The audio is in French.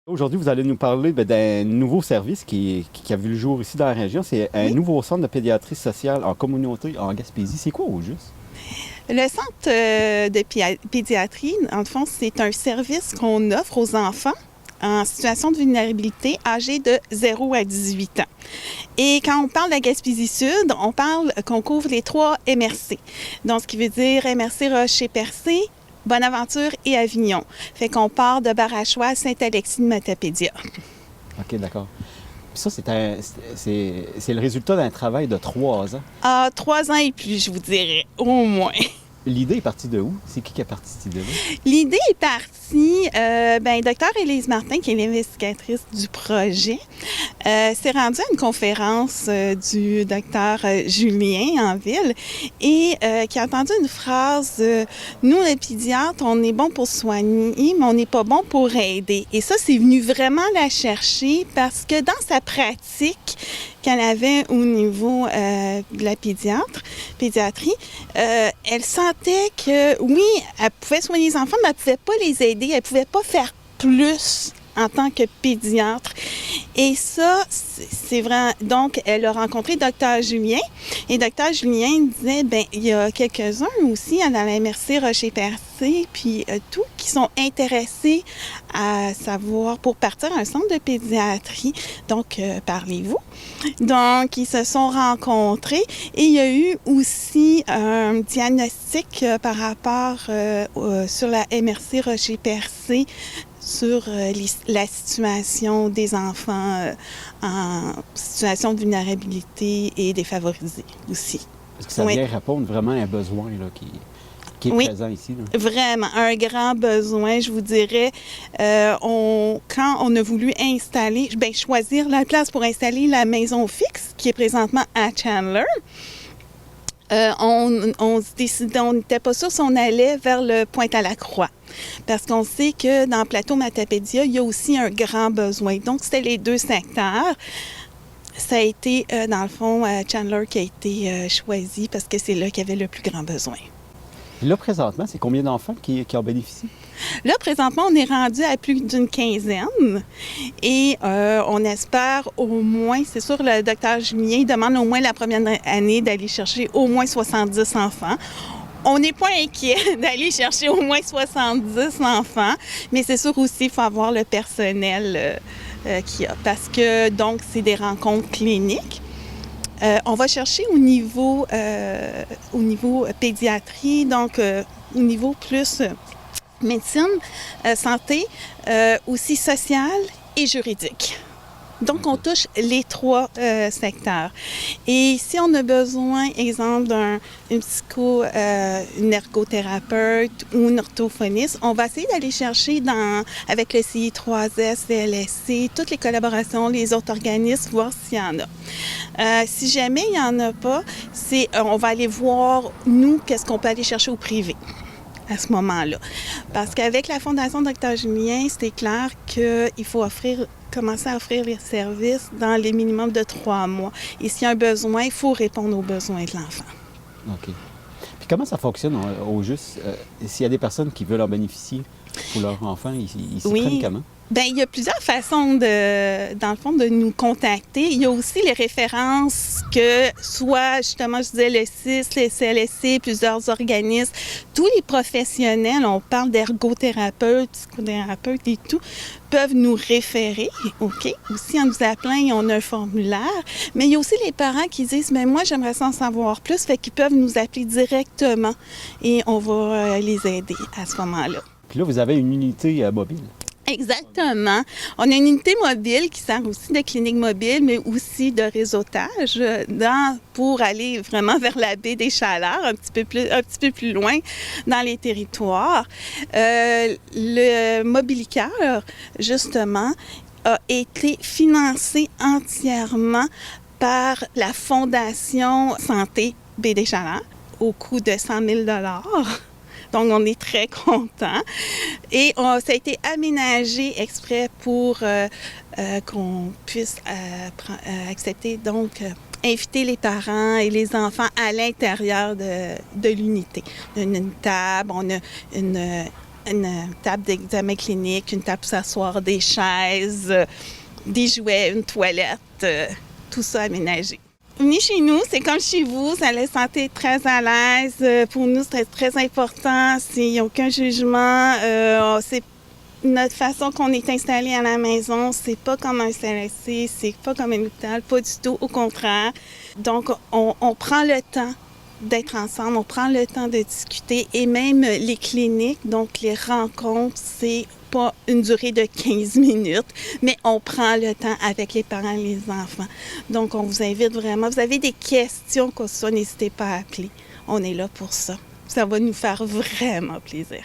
Aujourd'hui, vous allez nous parler d'un nouveau service qui a vu le jour ici dans la région. C'est un nouveau centre de pédiatrie sociale en communauté en Gaspésie. C'est quoi au juste? Le centre de pédiatrie, en fond, c'est un service qu'on offre aux enfants en situation de vulnérabilité âgés de 0 à 18 ans. Et quand on parle de la Gaspésie-Sud, on parle qu'on couvre les 3 MRC. Donc, ce qui veut dire MRC Rocher-Percé, Bonaventure et Avignon. Fait qu'on part de Barachois à Saint-Alexis de Matapédia. OK, d'accord. Puis ça, c'est le résultat d'un travail de 3 ans. Ah, 3 ans et plus, je vous dirais, au moins. L'idée est partie de où? C'est qui a parti cette idée-là? L'idée est partie, Dr. Élise Martin, qui est l'investigatrice du projet, s'est rendue à une conférence du Dr. Julien en ville et qui a entendu une phrase nous, les pédiatres, on est bon pour soigner, mais on n'est pas bon pour aider. Et ça, c'est venu vraiment la chercher parce que dans sa pratique qu'elle avait au niveau de la pédiatrie, elle sentait que, oui, elle pouvait soigner les enfants, mais elle ne pouvait pas les aider, elle ne pouvait pas faire plus en tant que pédiatre. Et ça, c'est vrai. Donc, elle a rencontré Dr. Julien. Et Dr. Julien disait, il y a quelques-uns aussi dans la MRC Rocher-Percé, puis tout, qui sont intéressés à savoir pour partir à un centre de pédiatrie. Donc, parlez-vous. Donc, ils se sont rencontrés et il y a eu aussi un diagnostic par rapport sur la MRC Rocher-Percé sur la situation des enfants en situation de vulnérabilité et défavorisés aussi. Est-ce que ça vient répondre vraiment à un besoin là, qui est présent ici? Là? Vraiment, un grand besoin, je vous dirais. Quand on a voulu installer, choisir la place pour installer la maison fixe, qui est présentement à Chandler, on se décidait, on n'était pas sûr si on allait vers le Pointe-à-la-Croix. Parce qu'on sait que dans le plateau Matapédia, il y a aussi un grand besoin. Donc, c'était les 2 secteurs. Ça a été, dans le fond, Chandler qui a été choisi parce que c'est là qu'il y avait le plus grand besoin. Là, présentement, c'est combien d'enfants qui en bénéficient? Là, présentement, on est rendu à plus d'une 15aine et on espère au moins, c'est sûr, le docteur Julien demande au moins la première année d'aller chercher au moins 70 enfants. On n'est pas inquiet d'aller chercher au moins 70 enfants, mais c'est sûr aussi qu'il faut avoir le personnel qu'il y a parce que, donc, c'est des rencontres cliniques. On va chercher au niveau pédiatrie, donc au niveau plus médecine, santé, aussi sociale et juridique. Donc, on touche les 3 secteurs. Et si on a besoin, exemple, une ergothérapeute ou une orthophoniste, on va essayer d'aller chercher avec le CI3S, CLSC, toutes les collaborations, les autres organismes, voir s'il y en a. Si jamais il n'y en a pas, on va aller voir, nous, qu'est-ce qu'on peut aller chercher au privé à ce moment-là. Parce qu'avec la Fondation Dr. Julien, c'était clair qu'il faut commencer à offrir les services dans les minimums de 3 mois. Et s'il y a un besoin, il faut répondre aux besoins de l'enfant. OK. Puis comment ça fonctionne au juste? S'il y a des personnes qui veulent en bénéficier pour leur enfant, ils s'y prennent comment? Il y a plusieurs façons, dans le fond, de nous contacter. Il y a aussi les références que, soit, justement, je disais, le CIS, les CLSC, plusieurs organismes, tous les professionnels, on parle d'ergothérapeutes, psychothérapeutes et tout, peuvent nous référer, OK? Aussi, en nous appelant, on a un formulaire. Mais il y a aussi les parents qui disent, mais moi, j'aimerais en savoir plus, fait qu'ils peuvent nous appeler directement et on va les aider à ce moment-là. Puis là, vous avez une unité mobile. Exactement. On a une unité mobile qui sert aussi de clinique mobile, mais aussi de réseautage pour aller vraiment vers la baie des Chaleurs, un petit peu plus loin dans les territoires. Le Mobilicœur, justement, a été financé entièrement par la Fondation Santé Baie des Chaleurs au coût de 100 000 $. Donc, on est très contents. Et ça a été aménagé exprès pour qu'on puisse accepter, donc, inviter les parents et les enfants à l'intérieur de l'unité. On a une table, on a une table d'examen clinique, une table pour s'asseoir, des chaises, des jouets, une toilette, tout ça aménagé. Venez chez nous, c'est comme chez vous, ça laisse sentir très à l'aise. Pour nous, c'est très important, il n'y a aucun jugement. C'est notre façon qu'on est installé à la maison, c'est pas comme un CLSC, c'est pas comme un hôpital, pas du tout, au contraire. Donc, on prend le temps d'être ensemble, on prend le temps de discuter et même les cliniques, donc les rencontres, c'est pas une durée de 15 minutes, mais on prend le temps avec les parents et les enfants. Donc, on vous invite vraiment. Vous avez des questions, quoi que ce soit, n'hésitez pas à appeler. On est là pour ça. Ça va nous faire vraiment plaisir.